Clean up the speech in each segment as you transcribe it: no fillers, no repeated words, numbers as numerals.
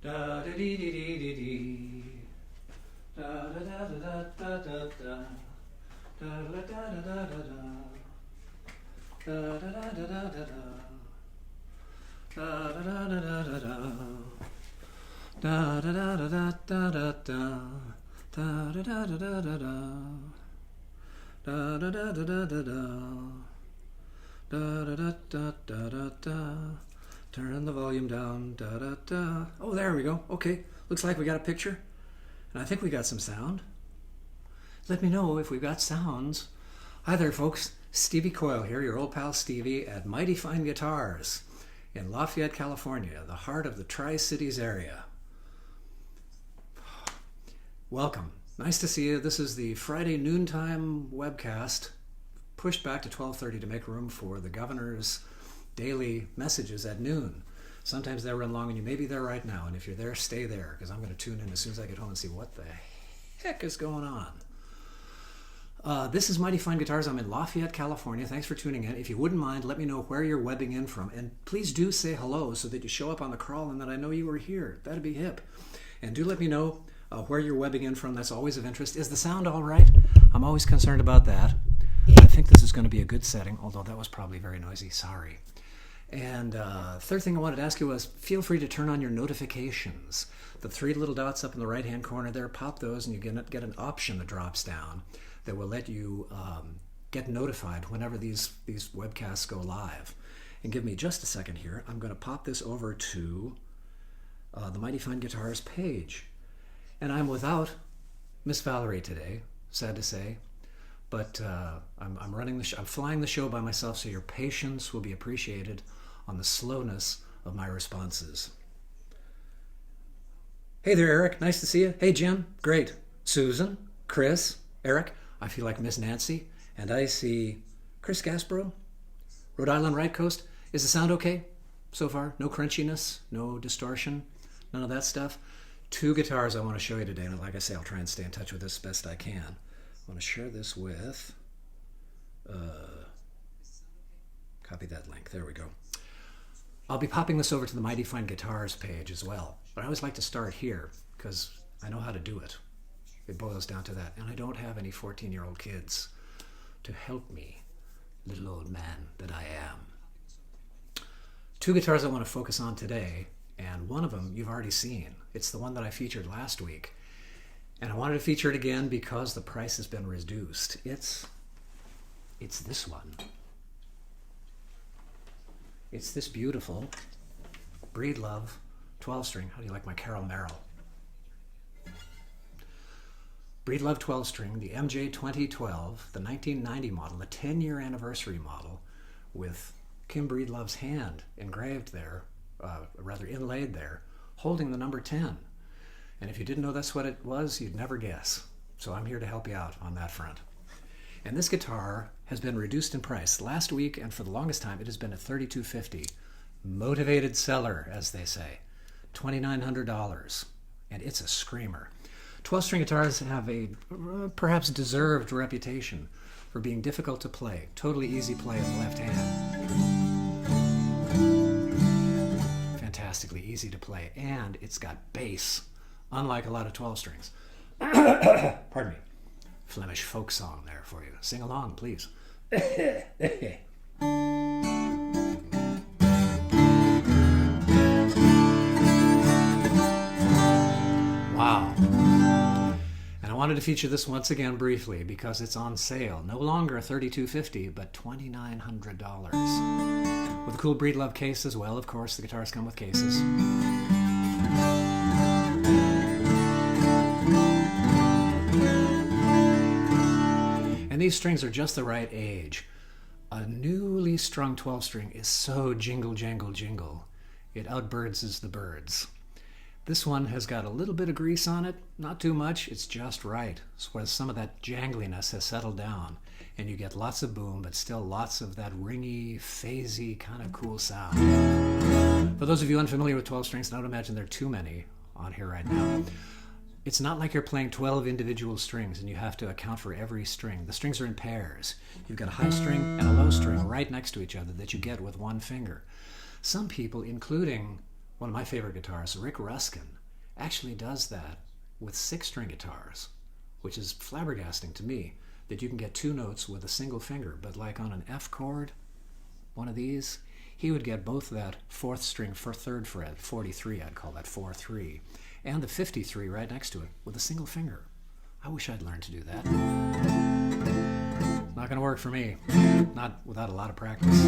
Da da dee dee dee dee dee. Da da da da da da da. Da da da da da da da. Da da da da da da. Da da da da da da. Da da da da da da da. Da da da da da da da. Da da da da da da da. Da da da da da da da. Turn the volume down. Da da da. Oh, there we go. Okay, looks like we got a picture, and I think we got some sound. Let me know if we've got sounds. Hi there, folks. Stevie Coyle here, your old pal Stevie at Mighty Fine Guitars in Lafayette, California, the heart of the Tri-Cities area. Welcome. Nice to see you. This is the Friday Noontime Webcast, pushed back to 12:30 to make room for the governor's daily messages at noon. Sometimes they run long, and you may be there right now, and if you're there, stay there, because I'm going to tune in as soon as I get home and see what the heck is going on. This is Mighty Fine Guitars. I'm in Lafayette, California. Thanks for tuning in. If you wouldn't mind, let me know where you're webbing in from, and please do say hello so that you show up on the crawl and that I know you were here. That'd be hip. And do let me know where you're webbing in from. That's always of interest. Is the sound all right? I'm always concerned about that. I think this is going to be a good setting, although that was probably very noisy. Sorry. And third thing I wanted to ask you was, feel free to turn on your notifications. The three little dots up in the right-hand corner there, pop those, and you get an option that drops down that will let you get notified whenever these webcasts go live. And give me just a second here. I'm going to pop this over to the Mighty Fine Guitars page. And I'm without Miss Valerie today, sad to say. But I'm running I'm flying the show by myself, so your patience will be appreciated on the slowness of my responses. Hey there, Eric. Nice to see you. Hey, Jim. Great. Susan, Chris, Eric. I feel like Miss Nancy. And I see Chris Gasbro, Rhode Island Right Coast. Is the sound okay so far? No crunchiness, no distortion, none of that stuff. Two guitars I want to show you today. And like I say, I'll try and stay in touch with this best I can. I want to share this with, copy that link, there we go. I'll be popping this over to the Mighty Fine Guitars page as well, but I always like to start here because I know how to do it. It boils down to that, and I don't have any 14-year-old kids to help me, little old man that I am. Two guitars I want to focus on today, and one of them you've already seen. It's the one that I featured last week. And I wanted to feature it again because the price has been reduced. It's this one. It's this beautiful Breedlove 12-string. How do you like my Carol Merrill? Breedlove 12-string, the MJ 2012, the 1990 model, the 10-year anniversary model, with Kim Breedlove's hand engraved there, rather inlaid there, holding the number 10. And if you didn't know that's what it was, you'd never guess. So I'm here to help you out on that front. And this guitar has been reduced in price. Last week, and for the longest time, it has been at $3,250. Motivated seller, as they say. $2,900. And it's a screamer. 12-string guitars have a perhaps deserved reputation for being difficult to play. Totally easy play in the left hand. Fantastically easy to play. And it's got bass. Unlike a lot of 12 strings. Pardon me. Flemish folk song there for you. Sing along, please. Wow. And I wanted to feature this once again briefly because it's on sale. No longer $3,250, but $2,900. With a cool Breedlove case as well. Of course, the guitars come with cases. And these strings are just the right age. A newly strung 12-string is so jingle, jangle, jingle. It outbirds the birds. This one has got a little bit of grease on it, not too much, it's just right. So some of that jangliness has settled down, and you get lots of boom, but still lots of that ringy, phasey, kind of cool sound. For those of you unfamiliar with 12 strings, I don't imagine there are too many on here right now. It's not like you're playing 12 individual strings and you have to account for every string. The strings are in pairs. You've got a high string and a low string right next to each other that you get with one finger. Some people, including one of my favorite guitarists, Rick Ruskin, actually does that with 6-string guitars, which is flabbergasting to me, that you can get 2 notes with a single finger. But like on an F chord, one of these, he would get both that 4th string for 3rd fret, 43, I'd call that 4-3, and the 53 right next to it with a single finger. I wish I'd learned to do that. Not going to work for me, not without a lot of practice.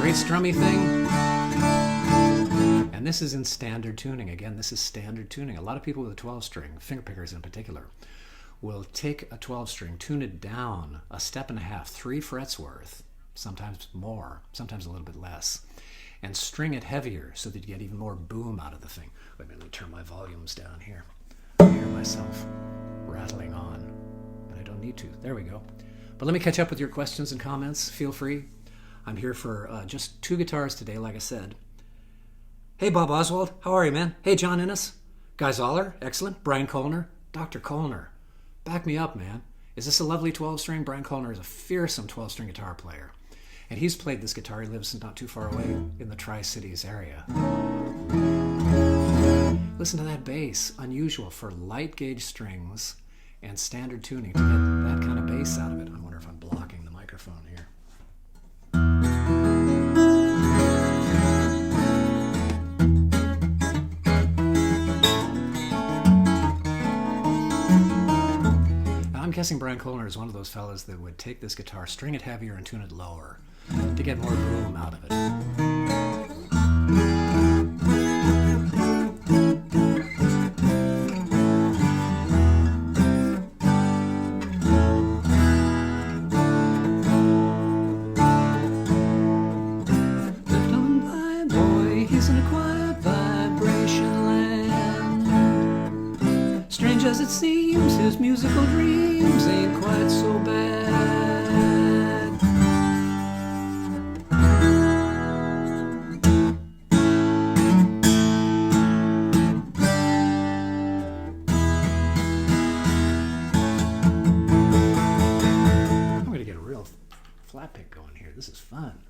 Great strummy thing. And this is in standard tuning. Again, this is standard tuning. A lot of people with a 12-string, fingerpickers in particular, will take a 12-string, tune it down a step and a half, 3 frets worth, sometimes more, sometimes a little bit less, and string it heavier so that you get even more boom out of the thing. Wait a minute, let me turn my volumes down here. I hear myself rattling on, but I don't need to. There we go. But let me catch up with your questions and comments. Feel free. I'm here for just 2 guitars today, like I said. Hey, Bob Oswald. How are you, man? Hey, John Innes. Guy Zoller. Excellent. Brian Colner. Dr. Colner. Back me up, man. Is this a lovely 12-string? Brian Colner is a fearsome 12-string guitar player. And he's played this guitar. He lives not too far away in the Tri-Cities area. Listen to that bass. Unusual for light gauge strings and standard tuning to get that kind of bass out of it. I wonder if I'm blocking the microphone here. I'm guessing Brian Colner is one of those fellas that would take this guitar, string it heavier, and tune it lower to get more boom out of it. Lift on by boy, he's in a quiet vibration land. Strange as it seems, his musical dreams ain't quite so bad. I'm going to get a real flat pick going here. This is fun.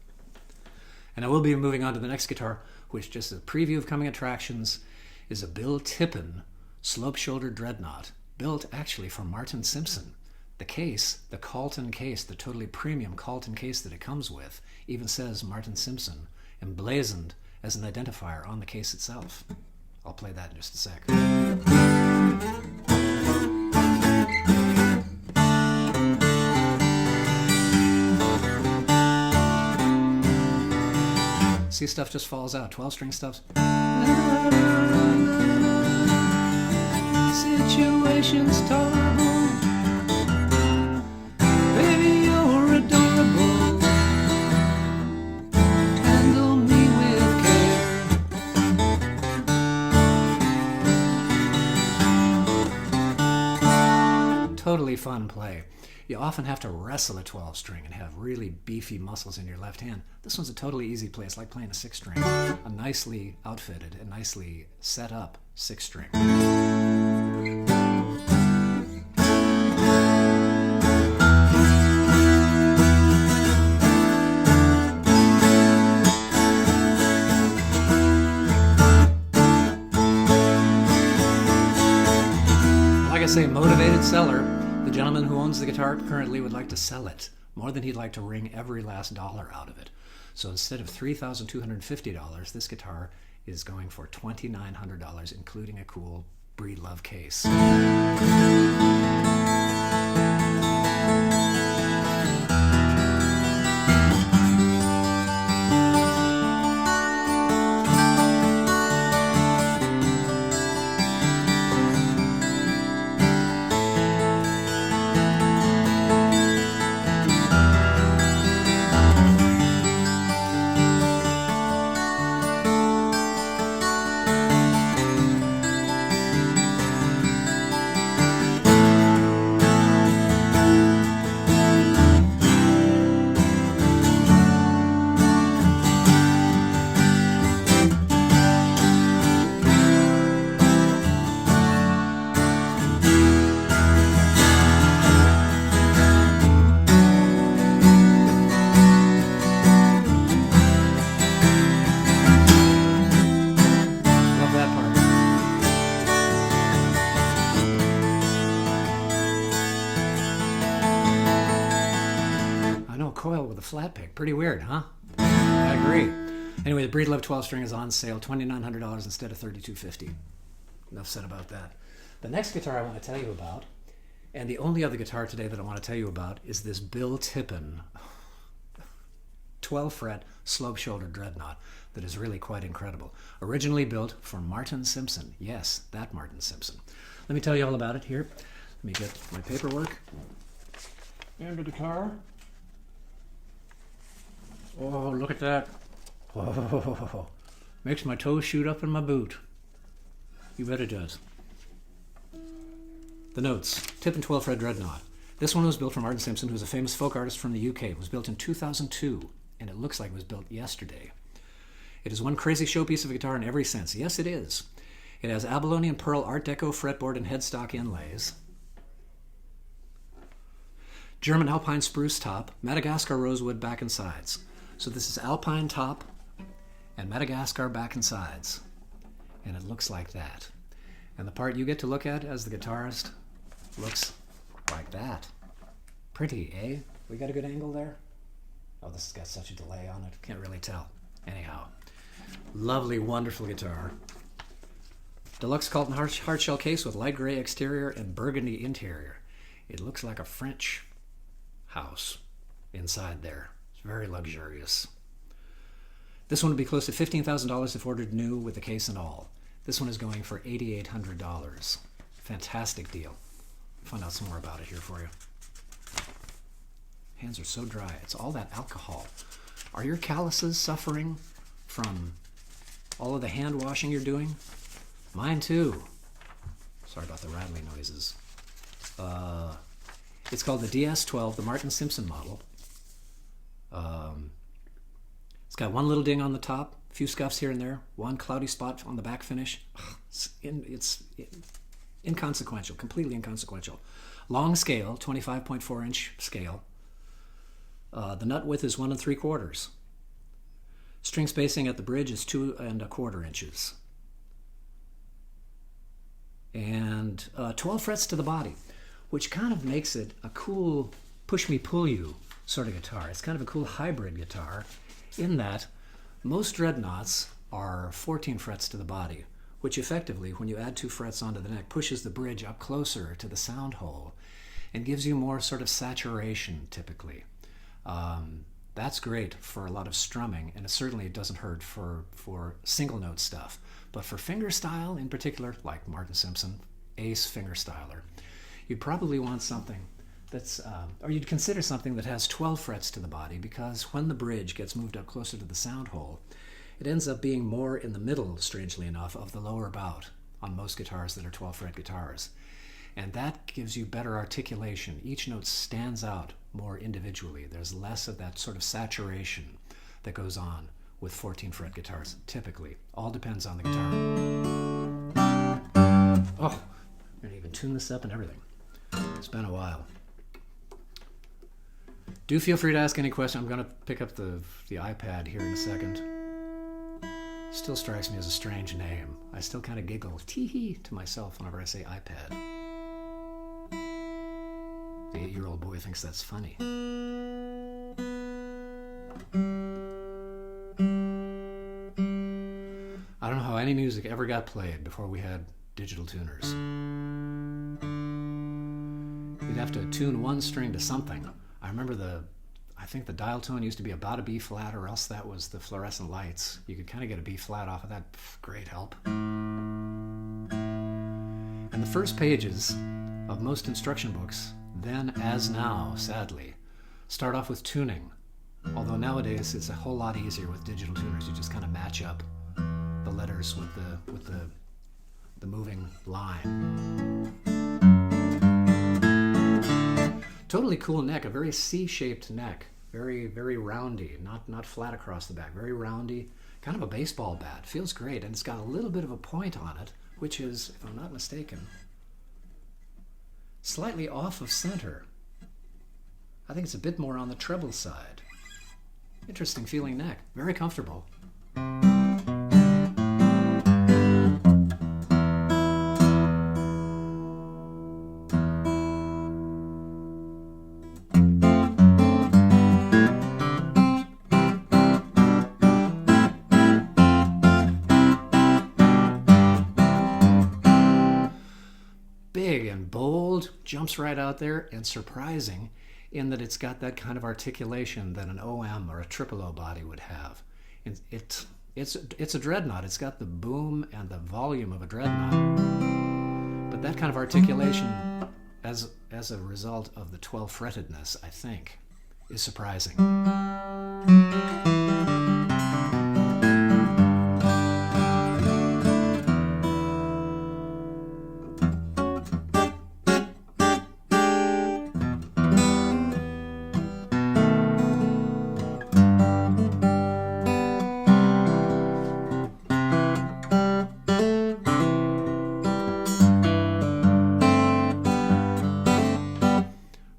And I will be moving on to the next guitar, which, just a preview of coming attractions, is a Bill Tippin slope-shouldered dreadnought, built actually for Martin Simpson. The case, the Calton case, the totally premium Calton case that it comes with, even says Martin Simpson, emblazoned as an identifier on the case itself. I'll play that in just a sec. See, stuff just falls out. 12-string stuff. Situation's tolerable. Baby, you're adorable. Handle me with care. Totally fun play. You often have to wrestle a 12-string and have really beefy muscles in your left hand. This one's a totally easy play. It's like playing a 6-string. A nicely outfitted and nicely set up 6-string. Like I say, motivated seller. The gentleman who owns the guitar currently would like to sell it more than he'd like to wring every last dollar out of it. So instead of $3,250, this guitar is going for $2,900, including a cool Breedlove case. coil with a flat pick. Pretty weird, huh? I agree. Anyway, the Breedlove 12 string is on sale, $2,900 instead of $3,250. Enough said about that. The next guitar I want to tell you about, and the only other guitar today that I want to tell you about, is this Bill Tippin 12-fret slope-shouldered dreadnought that is really quite incredible. Originally built for Martin Simpson. Yes, that Martin Simpson. Let me tell you all about it here. Let me get my paperwork into the car. Oh, look at that. Oh, makes my toes shoot up in my boot. You bet it does. The notes. Tippin 12-fret dreadnought. This one was built for Martin Simpson, who's a famous folk artist from the UK. It was built in 2002, and it looks like it was built yesterday. It is one crazy showpiece of a guitar in every sense. Yes, it is. It has abalone and pearl Art Deco fretboard and headstock inlays. German alpine spruce top, Madagascar rosewood back and sides. So this is alpine top and Madagascar back and sides. And it looks like that. And the part you get to look at as the guitarist looks like that. Pretty, eh? We got a good angle there? Oh, this has got such a delay on it. Can't really tell. Anyhow, lovely, wonderful guitar. Deluxe Colton hardshell case with light gray exterior and burgundy interior. It looks like a French house inside there. It's very luxurious. This one would be close to $15,000 if ordered new with the case and all. This one is going for $8,800. Fantastic deal. I'll find out some more about it here for you. Hands are so dry. It's all that alcohol. Are your calluses suffering from all of the hand washing you're doing? Mine too. Sorry about the rattling noises. It's called the DS12, the Martin Simpson model. It's got one little ding on the top, a few scuffs here and there, one cloudy spot on the back finish. It's inconsequential, completely inconsequential. Long scale, 25.4-inch scale. The nut width is 1 3/4. String spacing at the bridge is 2 1/4 inches. And 12 frets to the body, which kind of makes it a cool push-me-pull-you sort of guitar. It's kind of a cool hybrid guitar in that most dreadnoughts are 14 frets to the body, which effectively, when you add 2 frets onto the neck, pushes the bridge up closer to the sound hole and gives you more sort of saturation, typically. That's great for a lot of strumming, and it doesn't hurt for single note stuff. But for fingerstyle in particular, like Martin Simpson, ace fingerstyler, you'd probably want something that's, or you'd consider something that has 12 frets to the body, because when the bridge gets moved up closer to the sound hole, it ends up being more in the middle, strangely enough, of the lower bout on most guitars that are 12 fret guitars. And that gives you better articulation. Each note stands out more individually. There's less of that sort of saturation that goes on with 14 fret guitars, typically. All depends on the guitar. Oh, I'm going to even tune this up and everything. It's been a while. Do feel free to ask any question. I'm going to pick up the iPad here in a second. Still strikes me as a strange name. I still kind of giggle tee-hee to myself whenever I say iPad. The 8-year-old boy thinks that's funny. I don't know how any music ever got played before we had digital tuners. You'd have to tune one string to something. I remember I think the dial tone used to be about a B flat, or else that was the fluorescent lights. You could kind of get a B flat off of that. Great help. And the first pages of most instruction books, then as now, sadly, start off with tuning. Although nowadays it's a whole lot easier with digital tuners. You just kind of match up the letters with the moving line. Totally cool neck, a very C-shaped neck, very, very roundy, not flat across the back, very roundy, kind of a baseball bat. Feels great, and it's got a little bit of a point on it, which is, if I'm not mistaken, slightly off of center. I think it's a bit more on the treble side. Interesting feeling neck, very comfortable. big and bold, jumps right out there, and surprising in that it's got that kind of articulation that an OM or a triple O body would have. It's a dreadnought. It's got the boom and the volume of a dreadnought, but that kind of articulation as a result of the 12 frettedness, I think, is surprising.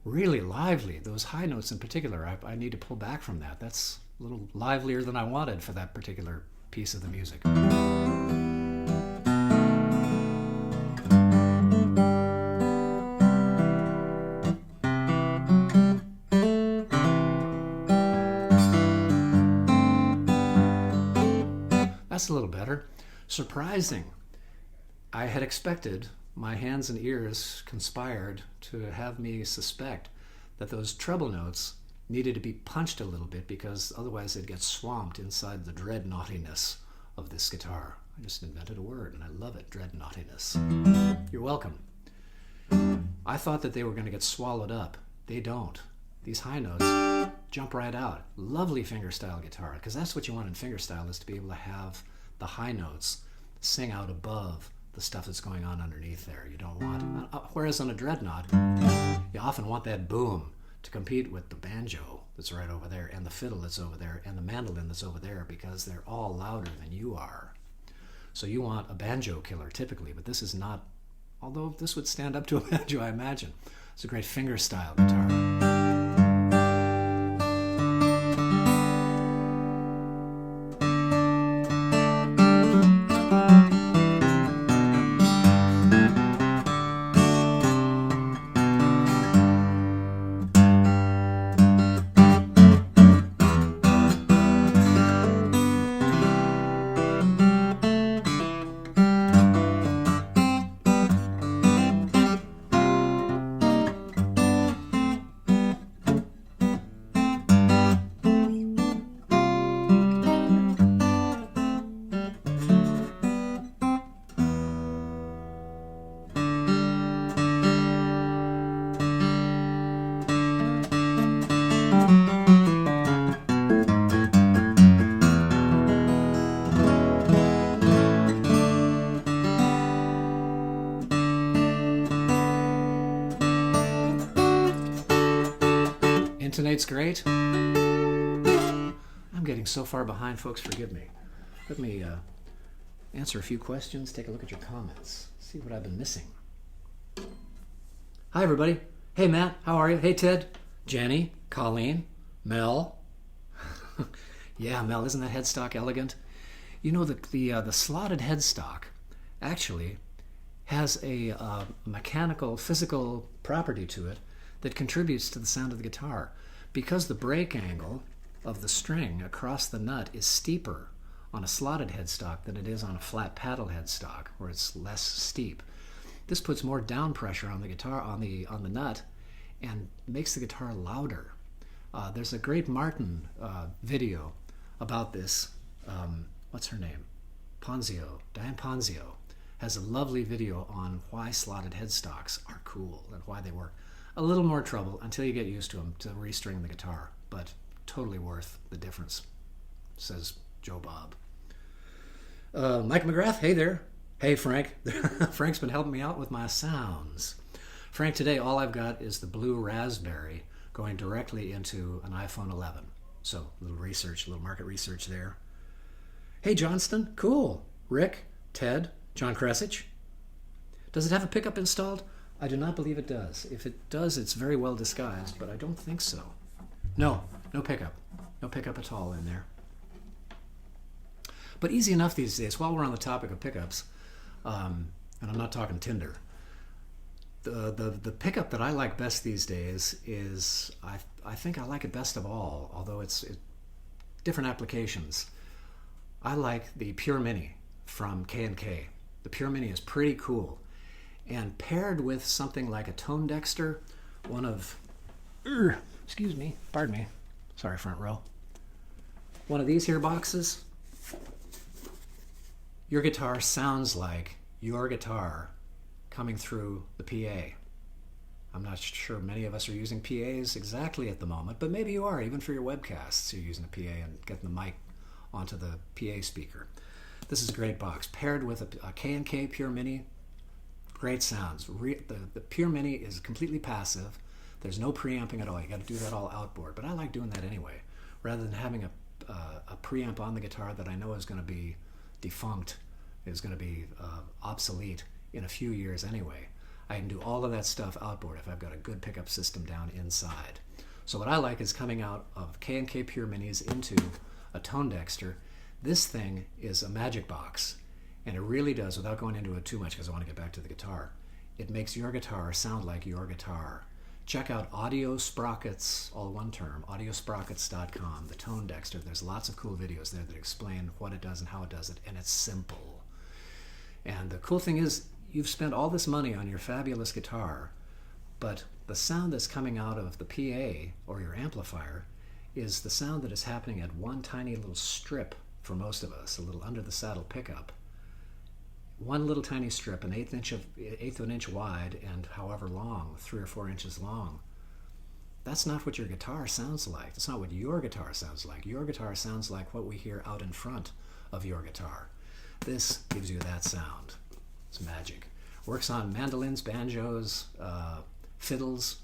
Really lively. Those high notes in particular, I need to pull back from that. That's a little livelier than I wanted for that particular piece of the music. That's a little better. Surprising. I had expected, my hands and ears conspired to have me suspect that those treble notes needed to be punched a little bit because otherwise they'd get swamped inside the dreadnoughtiness of this guitar. I just invented a word and I love it, dreadnoughtiness. You're welcome. I thought that they were going to get swallowed up. They don't. These high notes jump right out. Lovely fingerstyle guitar, because that's what you want in fingerstyle, is to be able to have the high notes sing out above the stuff that's going on underneath there. You don't want, whereas on a dreadnought, you often want that boom to compete with the banjo that's right over there, and the fiddle that's over there, and the mandolin that's over there, because they're all louder than you are. So you want a banjo killer typically, but this is not, although this would stand up to a banjo, I imagine. It's a great fingerstyle guitar. Intonate's great. I'm getting so far behind, folks, forgive me. Let me answer a few questions, take a look at your comments, see what I've been missing. Hi, everybody. Hey, Matt, how are you? Hey, Ted, Jenny, Colleen, Mel. Yeah, Mel, isn't that headstock elegant? You know, the slotted headstock actually has a mechanical, physical property to it that contributes to the sound of the guitar. Because the break angle of the string across the nut is steeper on a slotted headstock than it is on a flat paddle headstock, where it's less steep. This puts more down pressure on the guitar, on the nut, and makes the guitar louder. There's a great Martin video about this. What's her name? Ponzio. Diane Ponzio has a lovely video on why slotted headstocks are cool and why they work. A little more trouble until you get used to them to restring the guitar, but totally worth the difference, says Joe Bob. Mike McGrath, hey there. Hey, Frank. Frank's been helping me out with my sounds. Frank, today all I've got is the blue raspberry going directly into an iPhone 11. So a little research, a little market research there. Hey, Johnston, cool. Rick, Ted, John Kresich. Does it have a pickup installed? I do not believe it does. If it does, it's very well disguised, but I don't think so. No pickup. No pickup at all in there. But easy enough these days. While we're on the topic of pickups, and I'm not talking Tinder, the pickup that I like best these days is, I think I like it best of all, although it's different applications. I like the Pure Mini from K&K. The Pure Mini is pretty cool. And paired with something like a tone dexter, one of, excuse me, pardon me, sorry front row, one of these here boxes, your guitar sounds like your guitar coming through the PA. I'm not sure many of us are using PAs exactly at the moment, but maybe you are, even for your webcasts, you're using a PA and getting the mic onto the PA speaker. This is a great box. Paired with a K&K Pure Mini, great sounds. The Pure Mini is completely passive. There's no preamping at all. You got to do that all outboard, but I like doing that anyway, rather than having a preamp on the guitar that I know is going to be defunct, is going to be obsolete in a few years anyway. I can do all of that stuff outboard if I've got a good pickup system down inside. So what I like is coming out of K&K Pure Minis into a tone dexter. This thing is a magic box, and it really does, without going into it too much because I want to get back to the guitar, it makes your guitar sound like your guitar. Check out Audio Sprockets, all one term, audiosprockets.com, the tone dexter. There's lots of cool videos there that explain what it does and how it does it, and it's simple. And the cool thing is, you've spent all this money on your fabulous guitar, but the sound that's coming out of the PA or your amplifier is the sound that is happening at one tiny little strip for most of us, a little under the saddle pickup. One little tiny strip, an eighth of an inch wide and however long, 3 or 4 inches long. That's not what your guitar sounds like. That's not what your guitar sounds like. Your guitar sounds like what we hear out in front of your guitar. This gives you that sound. It's magic. Works on mandolins, banjos, fiddles,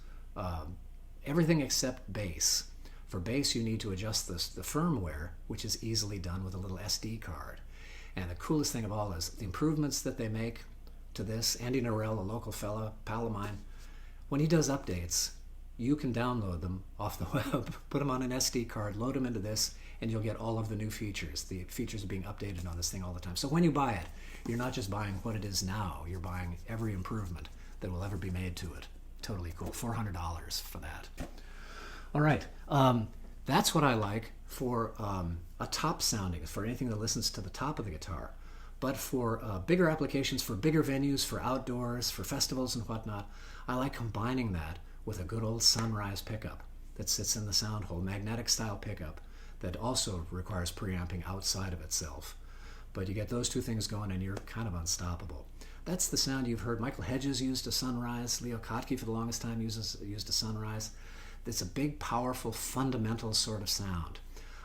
everything except bass. For bass, you need to adjust the firmware, which is easily done with a little SD card. And the coolest thing of all is the improvements that they make to this. Andy Norell, a local fella, pal of mine, when he does updates, you can download them off the web, put them on an SD card, load them into this, and you'll get all of the new features. The features are being updated on this thing all the time. So when you buy it, you're not just buying what it is now, you're buying every improvement that will ever be made to it. Totally cool. $400 for that. All right. That's what I like for a top sounding, for anything that listens to the top of the guitar. But for bigger applications, for bigger venues, for outdoors, for festivals and whatnot, I like combining that with a good old Sunrise pickup that sits in the sound hole, magnetic style pickup that also requires preamping outside of itself. But you get those two things going and you're kind of unstoppable. That's the sound you've heard. Michael Hedges used a Sunrise. Leo Kottke for the longest time used a Sunrise. It's a big, powerful, fundamental sort of sound.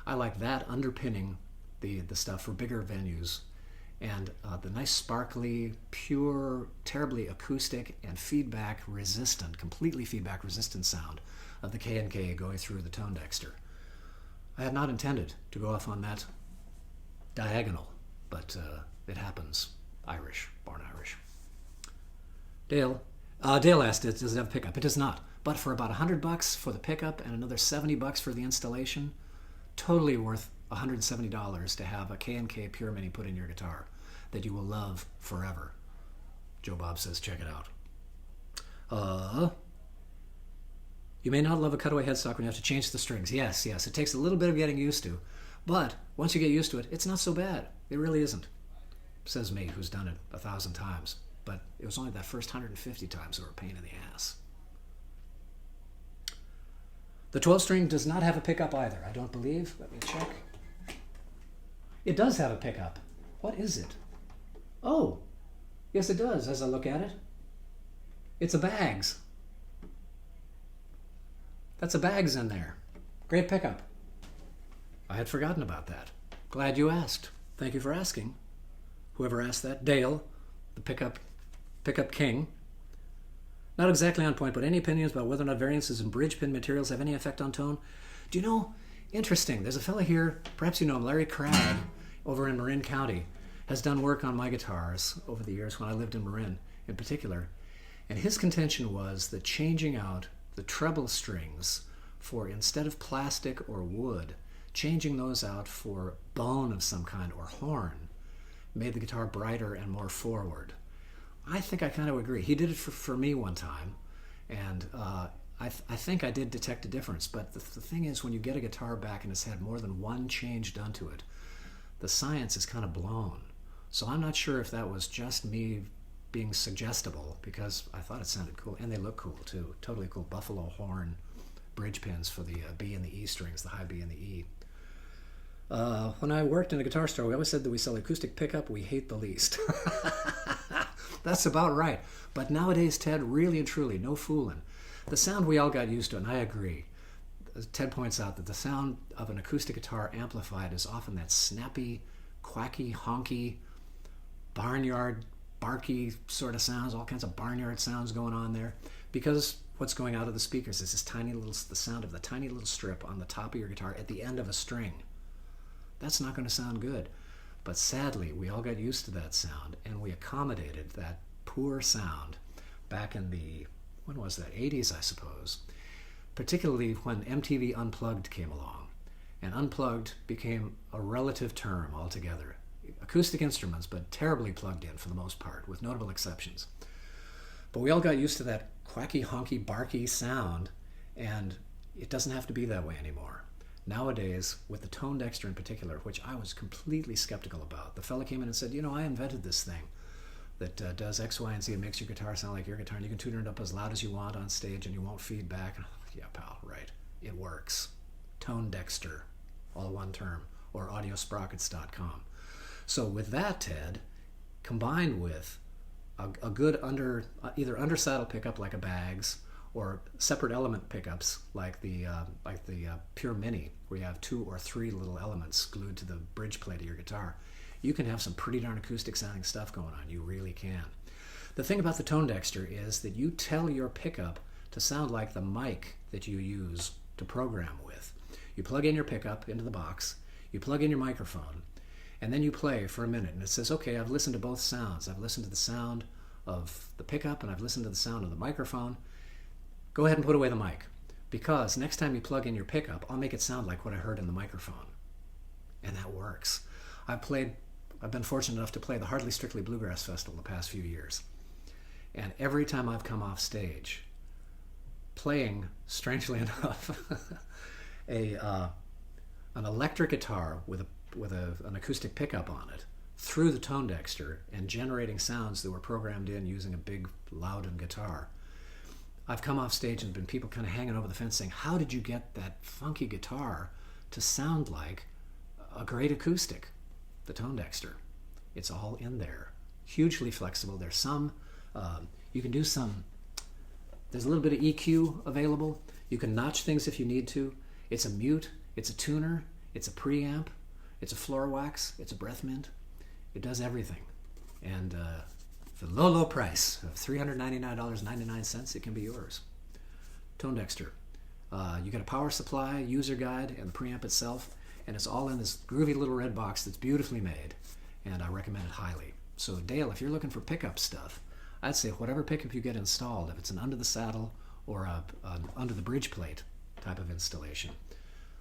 I like that underpinning the stuff for bigger venues. And the nice, sparkly, pure, terribly acoustic and feedback resistant, completely feedback resistant sound of the K&K going through the tone dexter. I had not intended to go off on that diagonal, but it happens. Irish, born Irish. Dale asked, does it have a pickup? It does not. But for about $100 for the pickup and another $70 for the installation, totally worth $170 to have a K&K Pure Mini put in your guitar that you will love forever. Joe Bob says, check it out. You may not love a cutaway headstock when you have to change the strings. Yes, it takes a little bit of getting used to. But once you get used to it, it's not so bad. It really isn't. Says me, who's done it 1,000 times. But it was only that first 150 times that were a pain in the ass. The 12-string does not have a pickup either, I don't believe. Let me check. It does have a pickup. What is it? Oh, yes it does, as I look at it. It's a Bags. That's a Bags in there. Great pickup. I had forgotten about that. Glad you asked. Thank you for asking. Whoever asked that, Dale, the pickup king. Not exactly on point, but any opinions about whether or not variances in bridge pin materials have any effect on tone? Do you know, interesting, there's a fella here, perhaps you know him, Larry Crabb, over in Marin County, has done work on my guitars over the years when I lived in Marin in particular. And his contention was that changing out the treble strings for, instead of plastic or wood, changing those out for bone of some kind or horn made the guitar brighter and more forward. I think I kind of agree. He did it for me one time, and I think I did detect a difference. But the thing is, when you get a guitar back and it's had more than one change done to it, the science is kind of blown. So I'm not sure if that was just me being suggestible because I thought it sounded cool, and they look cool too. Totally cool buffalo horn bridge pins for the B and the E strings, the high B and the E. When I worked in a guitar store, we always said that we sell acoustic pickup we hate the least. That's about right. But nowadays, Ted, really and truly, no fooling. The sound we all got used to, and I agree. Ted points out that the sound of an acoustic guitar amplified is often that snappy, quacky, honky, barnyard, barky sort of sounds, all kinds of barnyard sounds going on there, because what's going out of the speakers is the sound of the tiny little strip on the top of your guitar at the end of a string. That's not going to sound good. But sadly, we all got used to that sound, and we accommodated that poor sound back in the, when was that, 80s, I suppose, particularly when MTV Unplugged came along. And Unplugged became a relative term altogether. Acoustic instruments, but terribly plugged in for the most part, with notable exceptions. But we all got used to that quacky, honky, barky sound, and it doesn't have to be that way anymore. Nowadays, with the tone dexter in particular, which I was completely skeptical about, the fella came in and said, I invented this thing that does X, Y, and Z and makes your guitar sound like your guitar, and you can tune it up as loud as you want on stage and you won't feedback. Yeah, pal, right. It works. Tone dexter, all one term, or audiosprockets.com. So with that, Ted, combined with a good either undersaddle pickup like a Baggs, or separate element pickups like the Pure Mini, where you have 2 or 3 little elements glued to the bridge plate of your guitar, you can have some pretty darn acoustic sounding stuff going on. You really can. The thing about the tone dexter is that you tell your pickup to sound like the mic that you use to program with. You plug in your pickup into the box, you plug in your microphone, and then you play for a minute, and it says, okay, I've listened to both sounds. I've listened to the sound of the pickup, and I've listened to the sound of the microphone. Go ahead and put away the mic, because next time you plug in your pickup, I'll make it sound like what I heard in the microphone. And that works. I've been fortunate enough to play the Hardly Strictly Bluegrass Festival the past few years. And every time I've come off stage, playing, strangely enough, an electric guitar with an acoustic pickup on it through the tone dexter and generating sounds that were programmed in using a big Loudon guitar, I've come off stage and been people kind of hanging over the fence saying, how did you get that funky guitar to sound like a great acoustic? The tone dexter. It's all in there. Hugely flexible. There's some, you can do some, there's a little bit of EQ available. You can notch things if you need to. It's a mute, it's a tuner, it's a preamp, it's a floor wax, it's a breath mint. It does everything. And for the low price of $399.99, it can be yours. Tone dexter. You get a power supply, user guide, and the preamp itself, and it's all in this groovy little red box that's beautifully made, and I recommend it highly. So Dale, if you're looking for pickup stuff, I'd say whatever pickup you get installed, if it's an under the saddle or an under the bridge plate type of installation,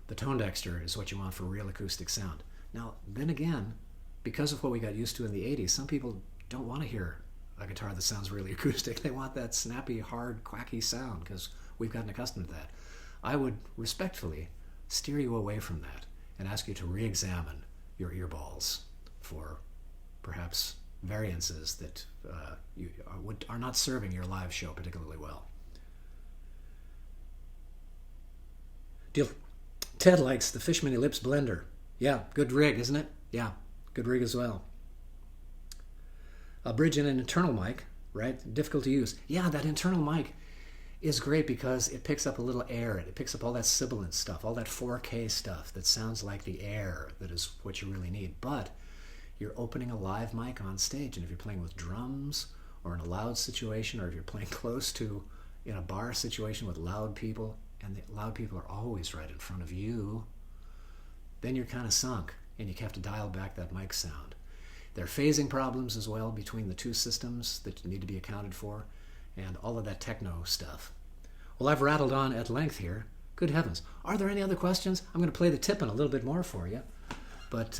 the tone dexter is what you want for real acoustic sound. Now, then again, because of what we got used to in the 80s, some people don't want to hear a guitar that sounds really acoustic. They want that snappy, hard, quacky sound because we've gotten accustomed to that. I would respectfully steer you away from that and ask you to re-examine your earballs for perhaps variances that are not serving your live show particularly well. Ted likes the Fish Mini Lips blender. Yeah, good rig, isn't it? Yeah, good rig as well. A bridge and an internal mic, right? Difficult to use. Yeah, that internal mic is great because it picks up a little air. It picks up all that sibilant stuff, all that 4K stuff that sounds like the air that is what you really need. But you're opening a live mic on stage, and if you're playing with drums or in a loud situation, or if you're playing close to in a bar situation with loud people, and the loud people are always right in front of you, then you're kind of sunk, and you have to dial back that mic sound. There are phasing problems as well between the two systems that need to be accounted for, and all of that techno stuff. Well, I've rattled on at length here. Good heavens. Are there any other questions? I'm going to play the Tippin a little bit more for you. But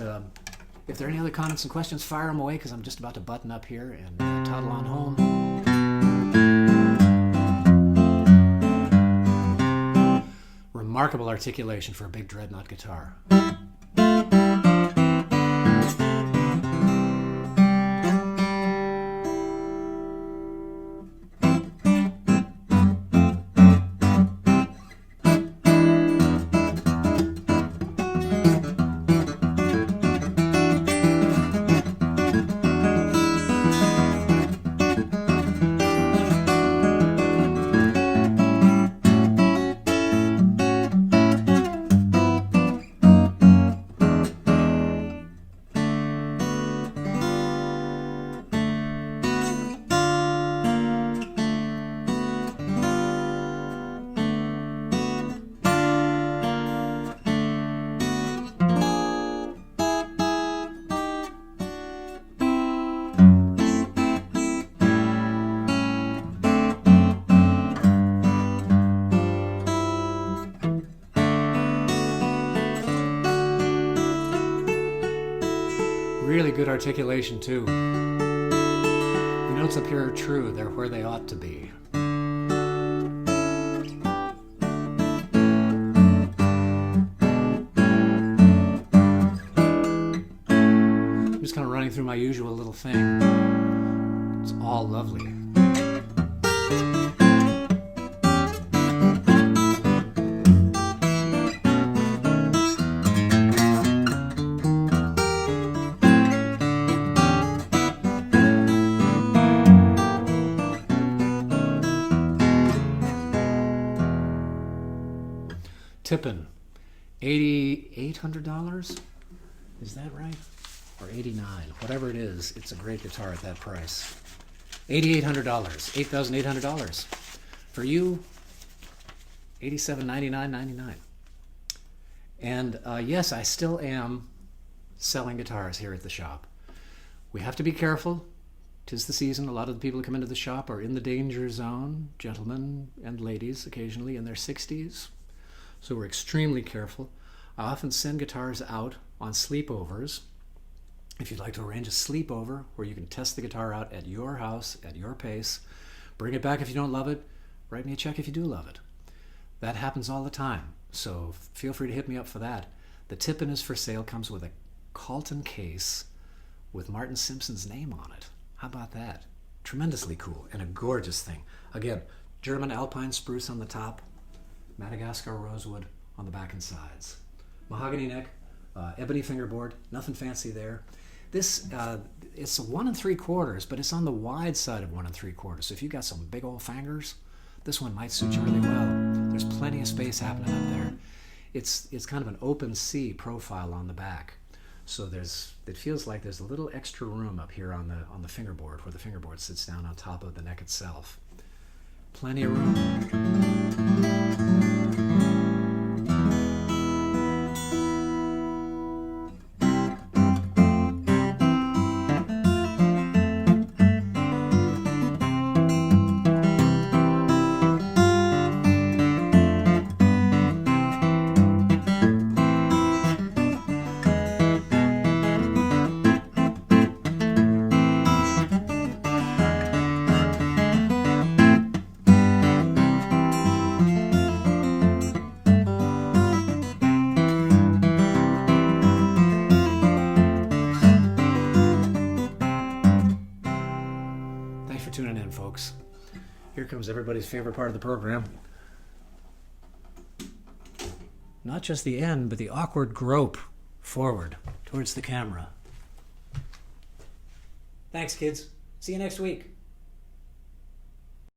if there are any other comments and questions, fire them away, because I'm just about to button up here and toddle on home. Remarkable articulation for a big dreadnought guitar. really good articulation too. The notes up here are true. They're where they ought to be. I'm just kind of running through my usual little thing. It's all lovely. Tippin, $8,800? Is that right? Or $89? Whatever it is, it's a great guitar at that price. $8,800, $8,800. For you, $87.99.99. And yes, I still am selling guitars here at the shop. We have to be careful. 'Tis the season. A lot of the people who come into the shop are in the danger zone, gentlemen and ladies occasionally in their 60s. So we're extremely careful. I often send guitars out on sleepovers. If you'd like to arrange a sleepover where you can test the guitar out at your house, at your pace, bring it back if you don't love it, write me a check if you do love it. That happens all the time, so feel free to hit me up for that. The Tippin is for sale, comes with a Calton case with Martin Simpson's name on it. How about that? Tremendously cool and a gorgeous thing. Again, German alpine spruce on the top, Madagascar rosewood on the back and sides. Mahogany neck, ebony fingerboard, nothing fancy there. This, it's a 1 3/4, but it's on the wide side of 1 3/4. So if you've got some big old fingers, this one might suit you really well. There's plenty of space happening up there. It's kind of an open C profile on the back. So it feels like there's a little extra room up here on the fingerboard, where the fingerboard sits down on top of the neck itself. Plenty of room. Tuning in, folks. Here comes everybody's favorite part of the program. Not just the end, but the awkward grope forward towards the camera. Thanks, kids. See you next week.